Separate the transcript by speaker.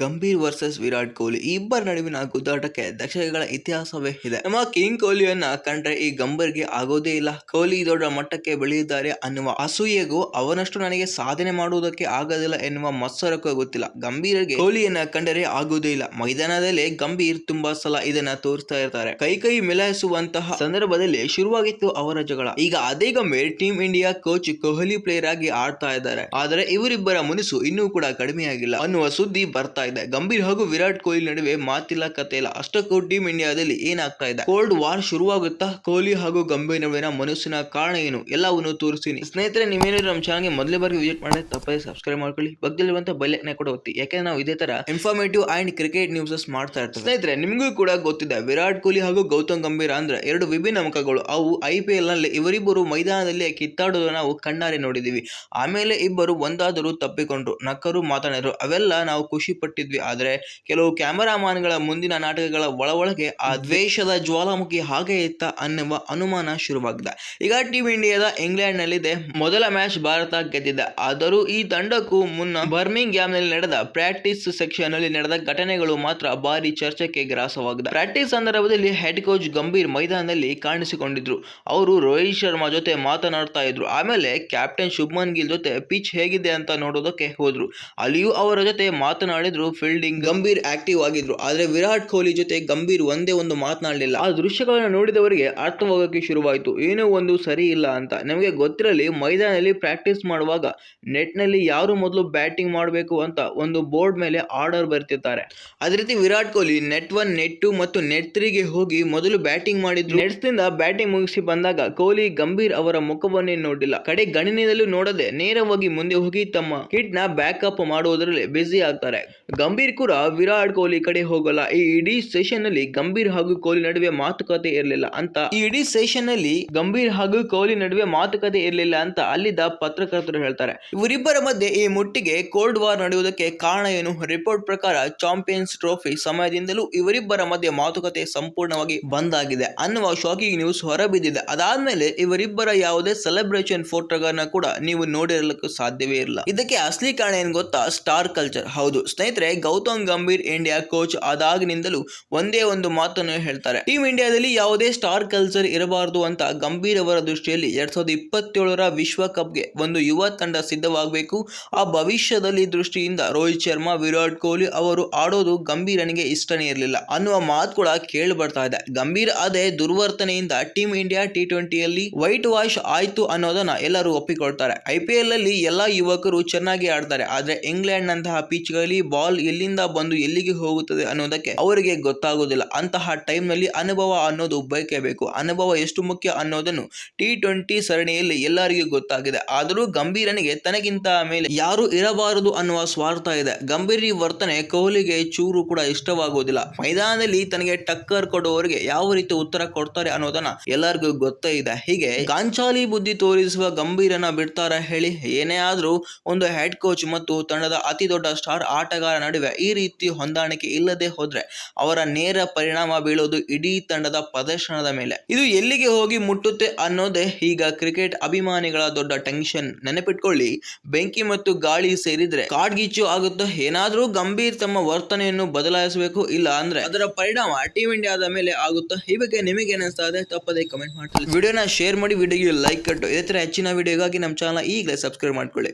Speaker 1: Gambhir versus Virat Kohli ಈ ಇಬ್ಬರ ನಡುವಿನ ಗುದ್ದಾಟಕ್ಕೆ ದಶಕಗಳ ಇತಿಹಾಸವೇ ಇದೆ. ನಮ್ಮ ಕಿಂಗ್ ಕೊಹ್ಲಿಯನ್ನ ಕಂಡ್ರೆ ಈ ಗಂಭೀರ್ಗೆ ಆಗೋದೇ ಇಲ್ಲ. ಕೊಹ್ಲಿ ದೊಡ್ಡ ಮಟ್ಟಕ್ಕೆ ಬೆಳೆದಿದ್ದಾರೆ ಅನ್ನುವ ಅಸೂಯೆಗೂ ಅವನಷ್ಟು ನನಗೆ ಸಾಧನೆ ಮಾಡುವುದಕ್ಕೆ ಆಗೋದಿಲ್ಲ ಎನ್ನುವ ಮತ್ಸರಕ್ಕೂ ಗೊತ್ತಿಲ್ಲ. ಗಂಭೀರ್ಗೆ ಕೊಹ್ಲಿಯನ್ನ ಕಂಡರೆ ಆಗೋದೇ ಇಲ್ಲ. ಮೈದಾನದಲ್ಲೇ ಗಂಭೀರ್ ತುಂಬಾ ಸಲ ಇದನ್ನ ತೋರಿಸ್ತಾ ಇರ್ತಾರೆ. ಕೈ ಮಿಲಾಯಿಸುವಂತಹ ಸಂದರ್ಭದಲ್ಲಿ ಶುರುವಾಗಿತ್ತು ಅವರ ಜಗಳ. ಈಗ ಅದೇ Gambhir team India coach Kohli player ಆಗಿ ಆಡ್ತಾ ಇದ್ದಾರೆ. ಆದರೆ ಇವರಿಬ್ಬರ ಮುನಿಸು ಇನ್ನೂ ಕೂಡ ಕಡಿಮೆಯಾಗಿಲ್ಲ ಅನ್ನುವ ಸುದ್ದಿ ಬರ್ತಾ ಇದೆ. ಗಂಭೀರ್ ಹಾಗೂ ವಿರಾಟ್ ಕೊಹ್ಲಿ ನಡುವೆ ಮಾತಿಲ್ಲ ಕತೆ ಇಲ್ಲ. ಅಷ್ಟಕ್ಕೂ ಟೀಮ್ ಇಂಡಿಯಾದಲ್ಲಿ ಏನಾಗ್ತಾ ಇದೆ, ಕೋಲ್ಡ್ ವಾರ್ ಶುರುವಾಗುತ್ತಾ, ಕೊಹ್ಲಿ ಹಾಗೂ ಗಂಭೀರ್ ನಡುವಿನ ಮನಸ್ಸಿನ ಕಾರಣ ಏನು, ಎಲ್ಲವನ್ನು ತೋರಿಸ್ತೀನಿ. ಸ್ನೇಹಿತರೆ, ನೀವೇನಾದ್ರು ನಮ್ಮ ಚಾನಲ್ಗೆ ಮೊದಲೇ ಬಾರಿಗೆ ವಿಸಿಟ್ ಮಾಡಿ ತಪ್ಪದೆ ಸಬ್ಸ್ಕ್ರೈಬ್ ಮಾಡ್ಕೊಳ್ಳಿ. ಪಕ್ಕದಲ್ಲಿರುವಂತಹ ಬೆಲ್ ಐಕಾನ್ ಕೂಡ ಒತ್ತಿ, ಯಾಕಂದ್ರೆ ನಾವು ಇದೇ ತರ ಇನ್ಫಾರ್ಮೇಟಿವ್ ಅಂಡ್ ಕ್ರಿಕೆಟ್ ನ್ಯೂಸಸ್ ಮಾಡ್ತಾ ಇರ್ತೀವಿ. ಸ್ನೇಹಿತರೆ, ನಿಮಗೂ ಕೂಡ ಗೊತ್ತಿದೆ, ವಿರಾಟ್ ಕೊಹ್ಲಿ ಹಾಗೂ ಗೌತಮ್ ಗಂಭೀರ್ ಅಂದ್ರೆ ಎರಡು ವಿಭಿನ್ನ ಮುಖಗಳು. ಅವು IPL ನಲ್ಲಿ ಇವರಿಬ್ಬರು ಮೈದಾನದಲ್ಲಿ ಕಿತ್ತಾಡೋದನ್ನ ನಾವು ಕಣ್ಣಾರೆ ನೋಡಿದೀವಿ. ಆಮೇಲೆ ಇಬ್ಬರು ಒಂದಾದರೂ ತಪ್ಪಿಕೊಂಡ್ರು, ನಕ್ಕರು, ಮಾತನಾಡಿದ್ರು, ಅವೆಲ್ಲ ನಾವು ಖುಷಿ ಪಟ್ಟಿದ್ವಿ. ಆದ್ರೆ ಕೆಲವು ಕ್ಯಾಮರಾಮನ್ಗಳ ಮುಂದಿನ ನಾಟಕಗಳ ಒಳಗೆ ಆ ದ್ವೇಷದ ಜ್ವಾಲಾಮುಖಿ ಹಾಗೆ ಇತ್ತ ಅನ್ನುವ ಅನುಮಾನ ಶುರುವಾಗಿದೆ. ಈಗ ಟೀಮ್ ಇಂಡಿಯಾದ ಇಂಗ್ಲೆಂಡ್ ನಲ್ಲಿದೆ. ಮೊದಲ ಮ್ಯಾಚ್ ಭಾರತ ಗೆದ್ದಿದೆ. ಆದರೂ ಈ ತಂಡಕ್ಕೂ ಮುನ್ನ ಬರ್ಮಿಂಗ್ಹ್ಯಾಮ್ ನಲ್ಲಿ ನಡೆದ ಪ್ರಾಕ್ಟೀಸ್ ಸೆಕ್ಷನ್ ನಲ್ಲಿ ನಡೆದ ಘಟನೆಗಳು ಮಾತ್ರ ಭಾರಿ ಚರ್ಚೆಗೆ ಗ್ರಾಸವಾಗಿದೆ. ಪ್ರಾಕ್ಟೀಸ್ ಸಂದರ್ಭದಲ್ಲಿ ಹೆಡ್ ಕೋಚ್ ಗಂಭೀರ್ ಮೈದಾನದಲ್ಲಿ ಕಾಣಿಸಿಕೊಂಡಿದ್ರು. ಅವರು ರೋಹಿತ್ ಶರ್ಮಾ ಜೊತೆ ಮಾತನಾಡ್ತಾ ಇದ್ರು. ಆಮೇಲೆ ಕ್ಯಾಪ್ಟನ್ ಶುಭ್ಮನ್ ಗಿಲ್ ಜೊತೆ ಪಿಚ್ ಹೇಗಿದೆ ಅಂತ ನೋಡೋದಕ್ಕೆ ಹೋದ್ರು. ಅಲ್ಲಿಯೂ ಅವರ ಜೊತೆ ಮಾತನಾಡಿದ್ರು. ಫೀಲ್ಡಿಂಗ್ ಗಂಭೀರ್ ಆಕ್ಟಿವ್ ಆಗಿದ್ರು. ಆದ್ರೆ ವಿರಾಟ್ ಕೊಹ್ಲಿ ಜೊತೆ ಗಂಭೀರ್ ಒಂದೇ ಒಂದು ಮಾತನಾಡಲಿಲ್ಲ. ಆ ದೃಶ್ಯಗಳನ್ನು ನೋಡಿದವರಿಗೆ ಅರ್ಥವಾಗೋಕೆ ಶುರುವಾಯಿತು, ಏನೋ ಒಂದು ಸರಿ ಇಲ್ಲ ಅಂತ. ನಿಮಗೆ ಗೊತ್ತಿರಲಿ, ಮೈದಾನದಲ್ಲಿ ಪ್ರಾಕ್ಟೀಸ್ ಮಾಡುವಾಗ ನೆಟ್ ನಲ್ಲಿ ಯಾರು ಮೊದಲು ಬ್ಯಾಟಿಂಗ್ ಮಾಡಬೇಕು ಅಂತ ಒಂದು ಬೋರ್ಡ್ ಮೇಲೆ ಆರ್ಡರ್ ಬರ್ತಿರ್ತಾರೆ. ಅದೇ ರೀತಿ ವಿರಾಟ್ ಕೊಹ್ಲಿ ನೆಟ್ 1, ನೆಟ್ 2 ಮತ್ತು ನೆಟ್ 3ಗೆ ಹೋಗಿ ಮೊದಲು ಬ್ಯಾಟಿಂಗ್ ಮಾಡಿದ್ರು. ನೆಟ್ಸ್ ನಿಂದ ಬ್ಯಾಟಿಂಗ್ ಮುಗಿಸಿ ಬಂದಾಗ ಕೊಹ್ಲಿ ಗಂಭೀರ್ ಅವರ ಮುಖವನ್ನೇ ನೋಡಿಲ್ಲ. ಕಡೆ ಗಣಿನಲ್ಲೂ ನೋಡದೆ ನೇರವಾಗಿ ಮುಂದೆ ಹೋಗಿ ತಮ್ಮ ಕಿಟ್ ನ ಬ್ಯಾಕಪ್ ಮಾಡುವುದರಲ್ಲಿ ಬಿಸಿ ಆಗ್ತಾರೆ. ಗಂಭೀರ್ ಕೂಡ ವಿರಾಟ್ ಕೊಹ್ಲಿ ಕಡೆ ಹೋಗಲ್ಲ. ಈ ಇಡೀ ಸೆಷನ್ ನಲ್ಲಿ ಗಂಭೀರ್ ಹಾಗೂ ಕೊಹ್ಲಿ ನಡುವೆ ಮಾತುಕತೆ ಇರಲಿಲ್ಲ ಅಂತ ಅಲ್ಲಿದ್ದ ಪತ್ರಕರ್ತರು ಹೇಳ್ತಾರೆ. ಇವರಿಬ್ಬರ ಮಧ್ಯೆ ಈ ಮುಟ್ಟಿಗೆ ಕೋಲ್ಡ್ ವಾರ್ ನಡೆಯುವುದಕ್ಕೆ ಕಾರಣ ಏನು? ರಿಪೋರ್ಟ್ ಪ್ರಕಾರ ಚಾಂಪಿಯನ್ಸ್ ಟ್ರೋಫಿ ಸಮಯದಿಂದಲೂ ಇವರಿಬ್ಬರ ಮಧ್ಯೆ ಮಾತುಕತೆ ಸಂಪೂರ್ಣವಾಗಿ ಬಂದ್ ಆಗಿದೆ ಅನ್ನುವ ಶಾಕಿಂಗ್ ನ್ಯೂಸ್ ಹೊರಬಿದ್ದಿದೆ. ಅದಾದ್ಮೇಲೆ ಇವರಿಬ್ಬರ ಯಾವುದೇ ಸೆಲೆಬ್ರೇಷನ್ ಫೋಟೋಗಳನ್ನ ಕೂಡ ನೀವು ನೋಡಿರಲಿಕ್ಕೆ ಸಾಧ್ಯವೇ ಇಲ್ಲ. ಇದಕ್ಕೆ ಅಸಲಿ ಕಾರಣ ಏನ್ ಗೊತ್ತಾ? Star culture. ಹೌದು ಸ್ನೇಹಿತರೆ, ಗೌತಮ್ ಗಂಭೀರ್ ಇಂಡಿಯಾ ಕೋಚ್ ಆದಾಗಿನಿಂದಲೂ ಒಂದೇ ಒಂದು ಮಾತನ್ನು ಹೇಳ್ತಾರೆ, ಟೀಮ್ ಇಂಡಿಯಾದಲ್ಲಿ ಯಾವುದೇ ಸ್ಟಾರ್ ಕಲ್ಚರ್ ಇರಬಾರದು ಅಂತ. ಗಂಭೀರ್ ಅವರ ದೃಷ್ಟಿಯಲ್ಲಿ 2027ರ ವಿಶ್ವಕಪ್ಗೆ ಒಂದು ಯುವ ತಂಡ ಸಿದ್ಧವಾಗಬೇಕು. ಆ ಭವಿಷ್ಯದಲ್ಲಿ ದೃಷ್ಟಿಯಿಂದ ರೋಹಿತ್ ಶರ್ಮಾ, ವಿರಾಟ್ ಕೊಹ್ಲಿ ಅವರು ಆಡೋದು ಗಂಭೀರನಿಗೆ ಇಷ್ಟನೇ ಇರಲಿಲ್ಲ ಅನ್ನುವ ಮಾತು ಕೂಡ ಕೇಳಿ ಬರ್ತಾ ಇದೆ. ಗಂಭೀರ್ ಅದೇ ದುರ್ವರ್ತನೆಯಿಂದ ಟೀಮ್ ಇಂಡಿಯಾ T20ಯಲ್ಲಿ ವೈಟ್ ವಾಶ್ ಆಯ್ತು ಅನ್ನೋದನ್ನ ಎಲ್ಲರೂ ಒಪ್ಪಿಕೊಳ್ತಾರೆ. IPL ನಲ್ಲಿ ಎಲ್ಲಾ ಯುವಕರು ಚೆನ್ನಾಗಿ ಆಡ್ತಾರೆ, ಆದ್ರೆ ಇಂಗ್ಲೆಂಡ್ ನಂತಹ ಪಿಚ್ ಗಳಲ್ಲಿ ಬಾಲ್ ಎಲ್ಲಿಂದ ಬಂದು ಎಲ್ಲಿಗೆ ಹೋಗುತ್ತದೆ ಅನ್ನೋದಕ್ಕೆ ಅವರಿಗೆ ಗೊತ್ತಾಗೋದಿಲ್ಲ. ಅಂತಹ ಟೈಮ್ ನಲ್ಲಿ ಅನುಭವ ಅನ್ನೋದು ಬೇಕೇ ಬೇಕು. ಅನುಭವ ಎಷ್ಟು ಮುಖ್ಯ ಅನ್ನೋದನ್ನು T20 ಸರಣಿಯಲ್ಲಿ ಎಲ್ಲರಿಗೂ ಗೊತ್ತಾಗಿದೆ. ಆದರೂ ಗಂಭೀರನಿಗೆ ತನಗಿಂತ ಮೇಲೆ ಯಾರು ಇರಬಾರದು ಅನ್ನುವ ಸ್ವಾರ್ಥ ಇದೆ. ಗಂಭೀರ್ ವರ್ತನೆ ಕೊಹ್ಲಿಗೆ ಚೂರು ಕೂಡ ಇಷ್ಟವಾಗುವುದಿಲ್ಲ. ಮೈದಾನದಲ್ಲಿ ತನಗೆ ಟಕ್ಕರ್ ಕೊಡುವವರಿಗೆ ಯಾವ ರೀತಿ ಉತ್ತರ ಕೊಡ್ತಾರೆ ಅನ್ನೋದನ್ನ ಎಲ್ಲರಿಗೂ ಗೊತ್ತೇ ಇದೆ. ಹೀಗೆ ಗಾಂಚಾಲಿ ಬುದ್ಧಿ ತೋರಿಸುವ ಗಂಭೀರನ ಬಿಡ್ತಾರ ಹೇಳಿ? ಏನೇ ಆದ್ರೂ ಒಂದು ಹೆಡ್ ಕೋಚ್ ಮತ್ತು ತಂಡದ ಅತಿ ದೊಡ್ಡ ಸ್ಟಾರ್ ಆಟಗಾರ ನಡುವೆ ಈ ರೀತಿ ಹೊಂದಾಣಿಕೆ ಇಲ್ಲದೆ ಹೋದ್ರೆ ಅವರ ನೇರ ಪರಿಣಾಮ ಬೀಳೋದು ಇಡೀ ತಂಡದ ಪ್ರದರ್ಶನದ ಮೇಲೆ. ಇದು ಎಲ್ಲಿಗೆ ಹೋಗಿ ಮುಟ್ಟುತ್ತೆ ಅನ್ನೋದೇ ಈಗ ಕ್ರಿಕೆಟ್ ಅಭಿಮಾನಿಗಳ ದೊಡ್ಡ ಟೆನ್ಷನ್. ನೆನಪಿಟ್ಕೊಳ್ಳಿ, ಬೆಂಕಿ ಮತ್ತು ಗಾಳಿ ಸೇರಿದ್ರೆ ಕಾಡ್ಗಿಚ್ಚು ಆಗುತ್ತೆ. ಏನಾದ್ರೂ ಗಂಭೀರ್ ತಮ್ಮ ವರ್ತನೆಯನ್ನು ಬದಲಾಯಿಸಬೇಕು, ಇಲ್ಲ ಅಂದ್ರೆ ಅದರ ಪರಿಣಾಮ ಟೀಮ್ ಇಂಡಿಯಾದ ಮೇಲೆ ಆಗುತ್ತೆ. ಈ ಬಗ್ಗೆ ನಿಮಗೆ ಏನಿಸ್ತಾ ಇದೆ ತಪ್ಪದೆ ಕಮೆಂಟ್ ಮಾಡಿ. ವಿಡಿಯೋನ ಶೇರ್ ಮಾಡಿ, ವಿಡಿಯೋಗೆ ಲೈಕ್ ಕೊಟ್ಟು ಇದೇ ತರ ಹೆಚ್ಚಿನ ವಿಡಿಯೋಗಾಗಿ ನಮ್ಮ ಚಾನಲ್ ಈಗಲೇ ಸಬ್ಸ್ಕ್ರೈಬ್ ಮಾಡ್ಕೊಳ್ಳಿ.